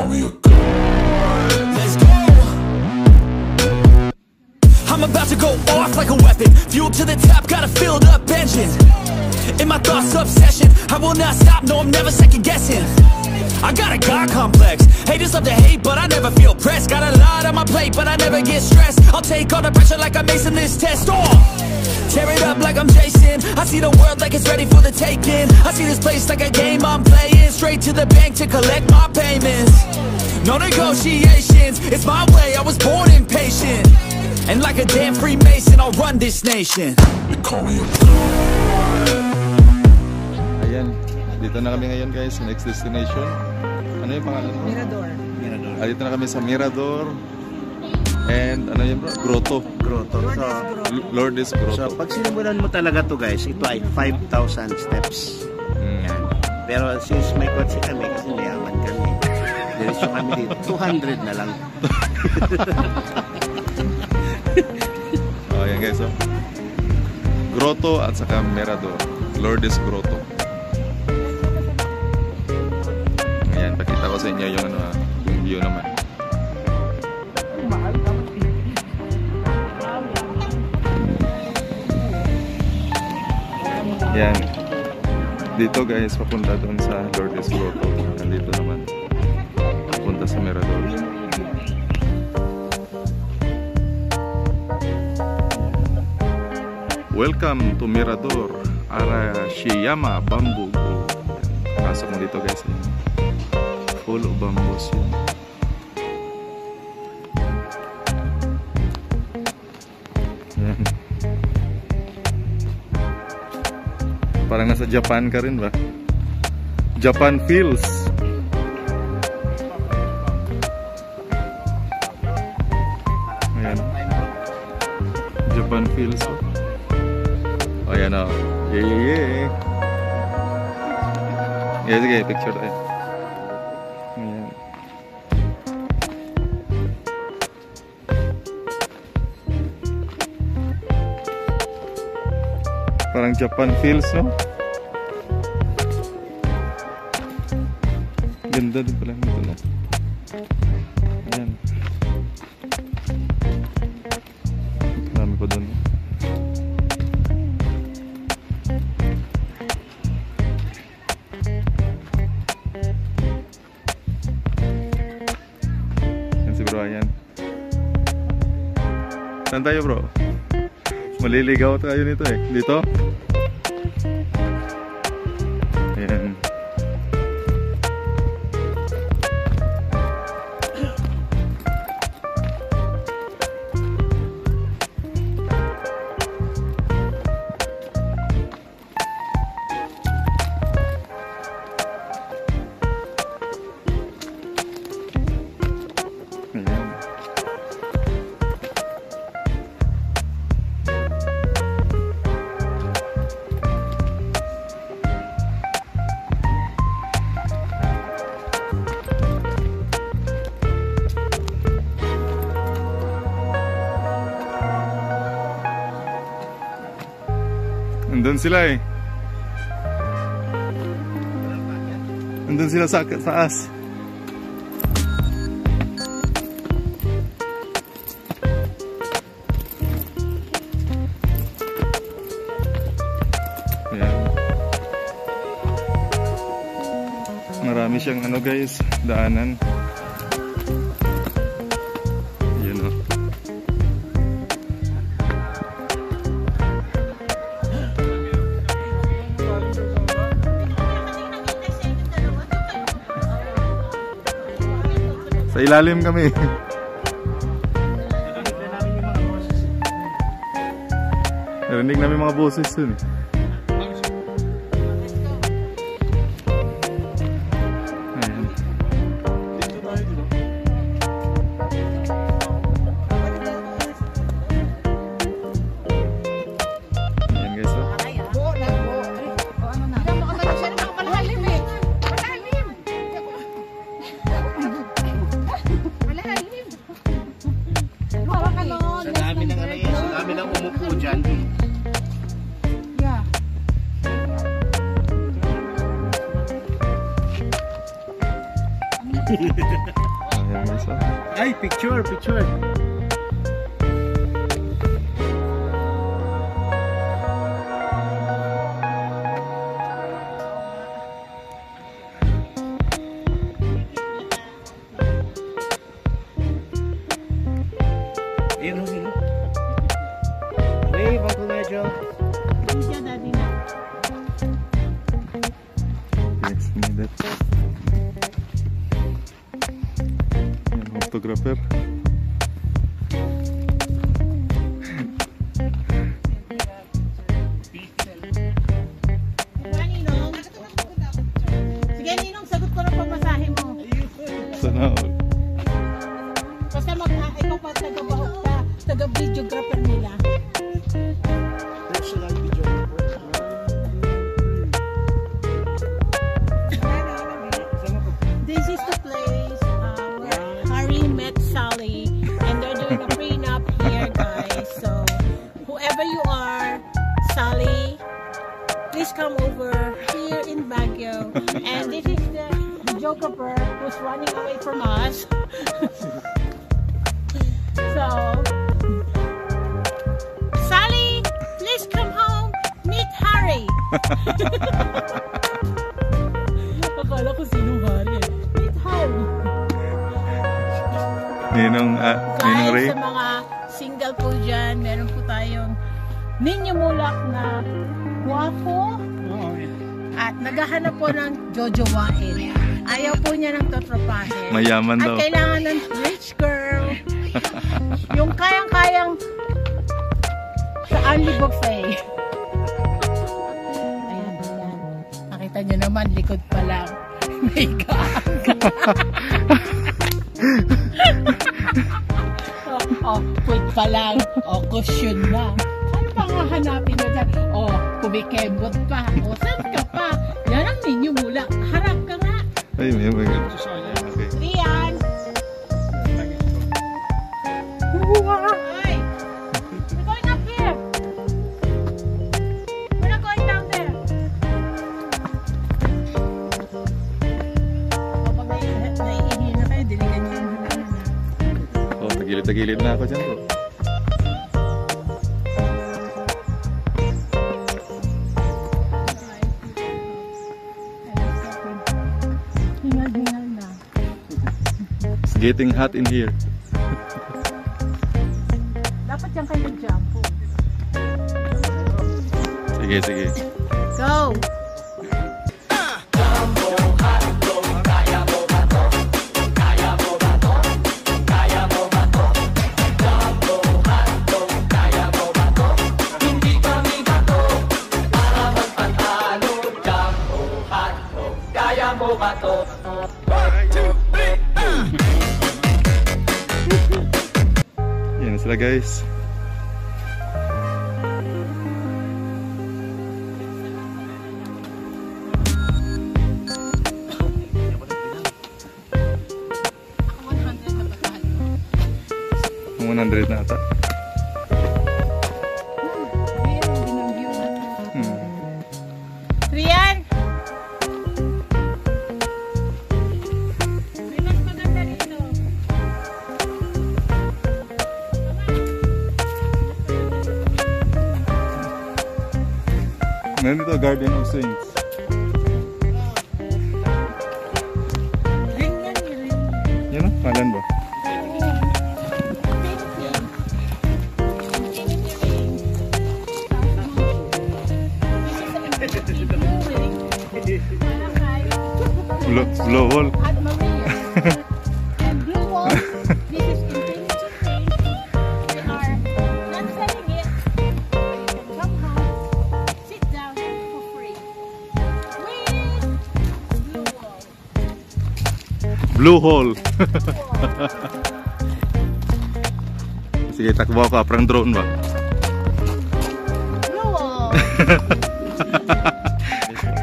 call me a god. Let's go. I'm about to go off like a weapon. Fuel to the top, got a filled up engine. In my thoughts, obsession. I will not stop, no, I'm never second guessing. I got a God complex. Haters love to hate, but I never feel pressed. Got a lot on my plate, but I never get stressed. I'll take all the pressure like I'm acing this test. Oh, tear it up like I'm Jason. I see the world like it's ready for the taking. I see this place like a game I'm playing. Straight to the bank to collect my payments. No negotiations, it's my way, I was born impatient. And like a damn Freemason, I'll run this nation. You call me a god. Ayan, dito na kami ngayon guys, next destination. Ano yung pangalan mo? Mirador. Dito na kami sa Mirador. And ano yun bro? Grotto. Grotto. Lourdes Grotto. So pag sinimulan mo talaga to guys, ito ay 5,000 steps. Yan. Pero since may kotse kami, kasi mayaman kami, diretso kami dito, 200 na lang. Oh, yan guys, oh. Grotto at saka Mirador. Lourdes Grotto. Ayan, pakita ko sa inyo yung ano, yung view naman. Yan. Dito guys, papunta doon sa Lourdes Grotto. Nandito naman. Papunta sa Mirador. Welcome to Mirador, Arashiyama Bamboo Grove. Pasok mo dito guys. Full of bamboos yun. Yan. Parang nasa Japan ka rin ba? Japan feels. Ayan. Japan feels. Oh yan o. Yeah. Yeah, sige, picture tayo. Ayan. Parang Japan feels, no? Ganda din pala nito, no? Ayan. Marami pa doon, no? Ayan. Saan tayo bro? Maliligaw tayo nito eh. Dito? Ayan. Nandun sila eh. Nandun sila sa taas. Ayan. Marami siyang ano guys, daanan. Ayan o. Sa ilalim kami. Narinig namin mga boses dun eh. Ayan. Ayan guys oh. Sa dami ng umupo dyan. Yeah. Ayan guys, oh. Ay, picture. Ayun, ayun. Wave, Uncle Medyo. Diyan na din na. Yes, needed. Ayan, photographer. Ninong. Sige, Ninong, sagot ko ng pamasahe mo. Sana all. Basta ikaw pa taga-videographer nila. Personal videographer. This is the place where Harry met Sally, and they're doing a prenup here, guys. So, whoever you are, Sally, please come over here in Baguio. And this is the videographer who's running away from us. So, Sally, please come home, meet Harry. Akala ko sino Harry. Meet Harry. Ninong Guys, Ray. sa mga single po dyan, meron po tayong Ninyo Mulak na guwapo at naghahanap po ng jojowain. Ayaw po niya ng totropahin. Mayaman At daw. kailangan ng rich girl. Yung kayang-kayang sa Only Buffet. Ayan, ayan. Nakita nyo naman, likod pa lang. May gaang. Quick pa lang. Cushion na. Ano pang hahanapin mo dyan? Kumikembot pa. Saan ka pa? Yan ang Ninyo Mulak. Harap ka nga. Ay, may okay. Rian! Hi! We're going up here! We're not going down there! Kapag naiihi na kayo, diligan niyo yung halaman na. Oh, tagilid-tagilid na ako dyan bro. Hingal-hingal na. It's getting hot in here. Dapat yan kayo mag-jumpo. Sige, sige. Go! Yan na sila guys. Ang 100 na ata. Rian! May mas maganda dito. Nandito Garden of Saints. Ring yan, ring. Yan o, kalan ba? Blow hole. At Maria. And Blue Wall, this is Infinity Ring. We are not selling it. You can come home, sit down for free. With Blue Wall. Blue hole. Sige, takbo ako. Parang drone ba? Blue Wall.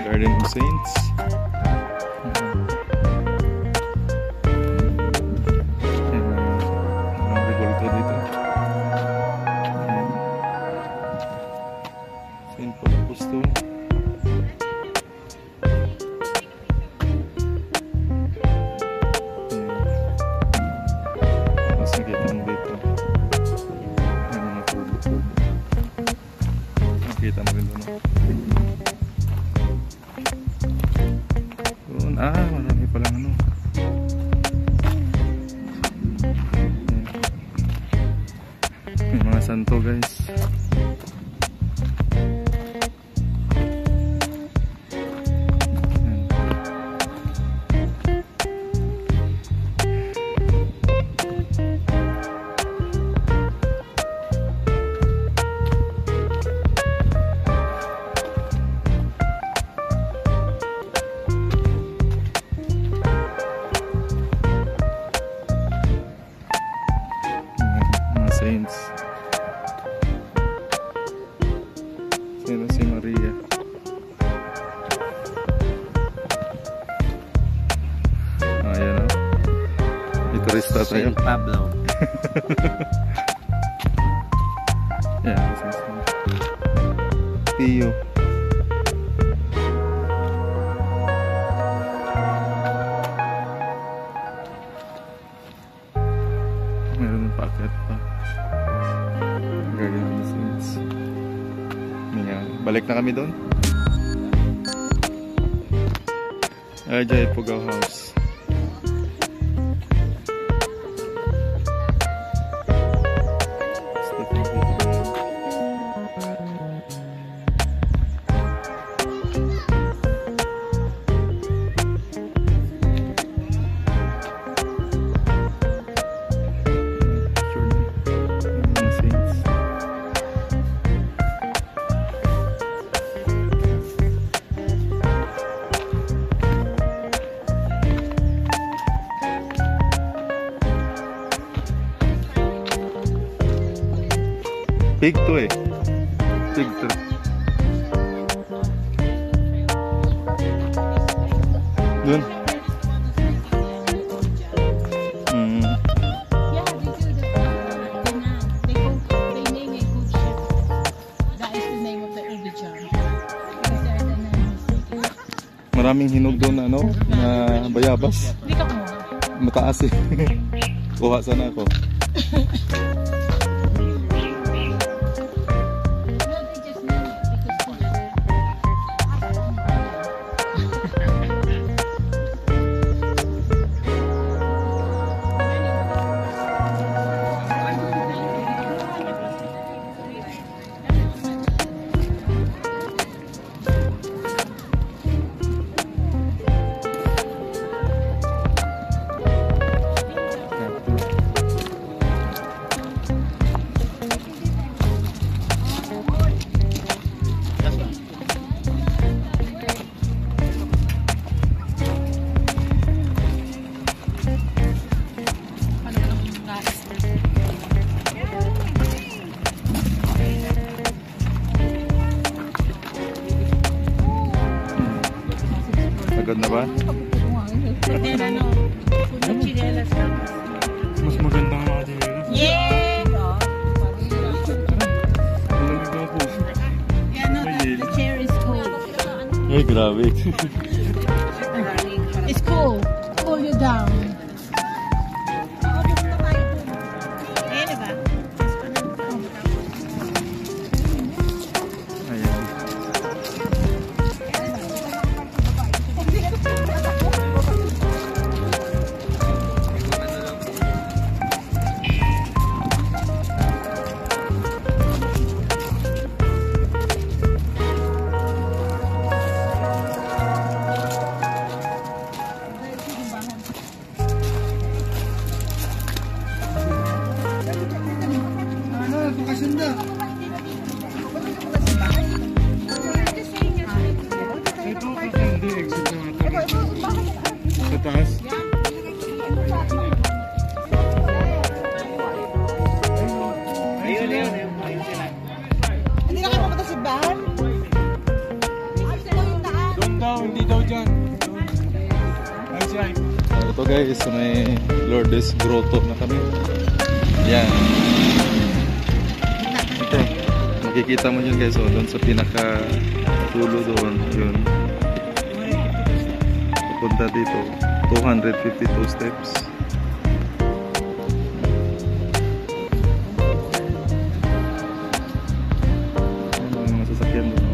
Garden of Saints. Ang revolto dito. Saint Paul Apostol. Nasaan to guys? Saints. Sino si Maria? Ayan o. May turista tayo. Saint Pablo. Yan, this is Pio. Meron ng packet pa. Gagawin ng Saints. Yan. Balik na kami doon. Ajay Pugaw House. Big to eh. Big to. Dun. Yeah, they do the they name it Good Shepherd. That is the name of the Ubijan. Maraming hinog doon ano, na bayabas. Hindi ka kumuha. Mataas eh. Kuha sana ako. Agad na ba? And ano, puno chinelas na. Mas maganda ang mga chinelas. Yeah! Yeah, no, the chair is cool. Ay, grabe. It's cool. Cool you down. Eh, diba? Ayan. Sa taas. Hindi na kayo pumunta sa bahan? Doon daw, hindi daw dyan. Ay siya. Ito guys, may Lourdes Grotto na kami. Yan. Ito, makikita mo yun guys, doon sa pinaka tulo doon, yun. Papunta dito, 252 steps. Ayan ang mga sasakyan doon.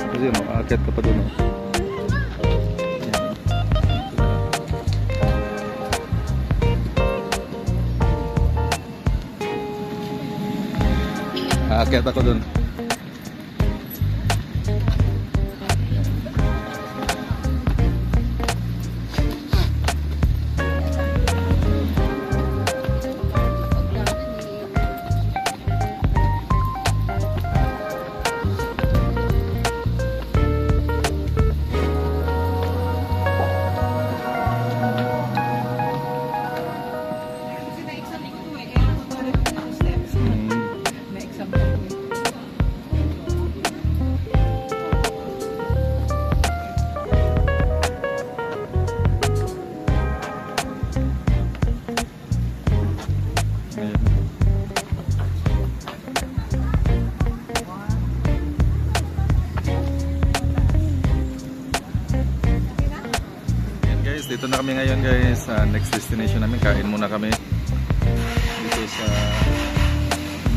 Kasi yun, aakyat ka pa doon. aakyat ako dun. Dito na kami ngayon guys, sa next destination namin. Kain muna kami dito sa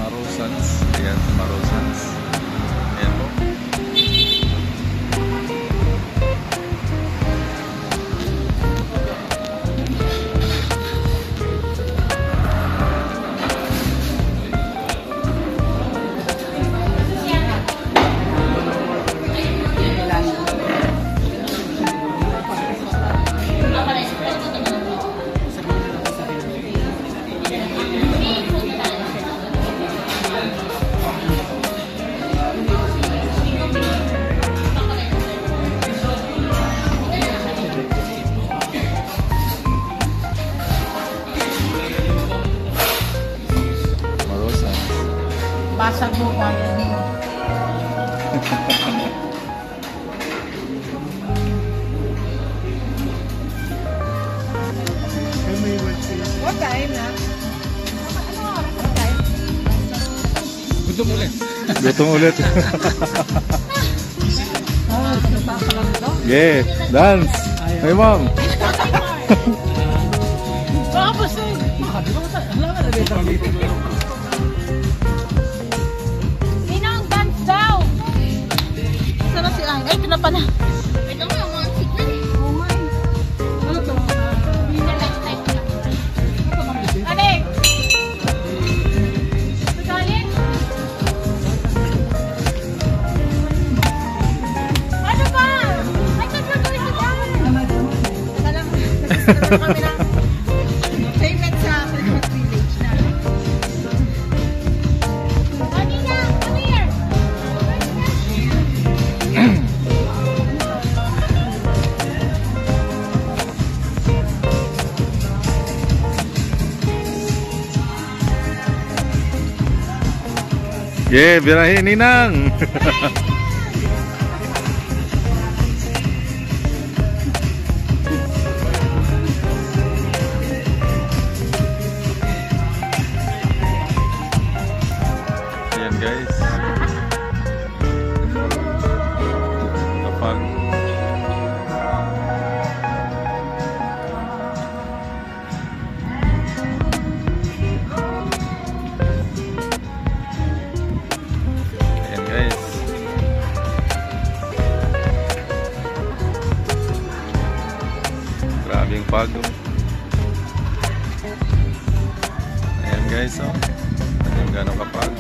Marosans. Ayan, sa Marosans. Ayan po. Basag mo pa yan. What time na? What time? Gutom ulit. Gutom ulit. Nagpapalang ito? Yeah, dance. Hey mom. Tapos eh. Ninang, dance daw! Sana si Ang. Ay, ito na pala. Ito nga, mga signal. Oh my. Ano ito? Hindi na light. Alex! Alex? Ano ba? I thought you're going to dance. Teka lang. Nagsisigil na kami ng payment sa Christmas village na. Kanina, come here. Yeah, birahin Ninang. Ayan guys. Kapag ayan guys. Grabing pagod. Ayan guys, oh. Ayan gano'ng kapag.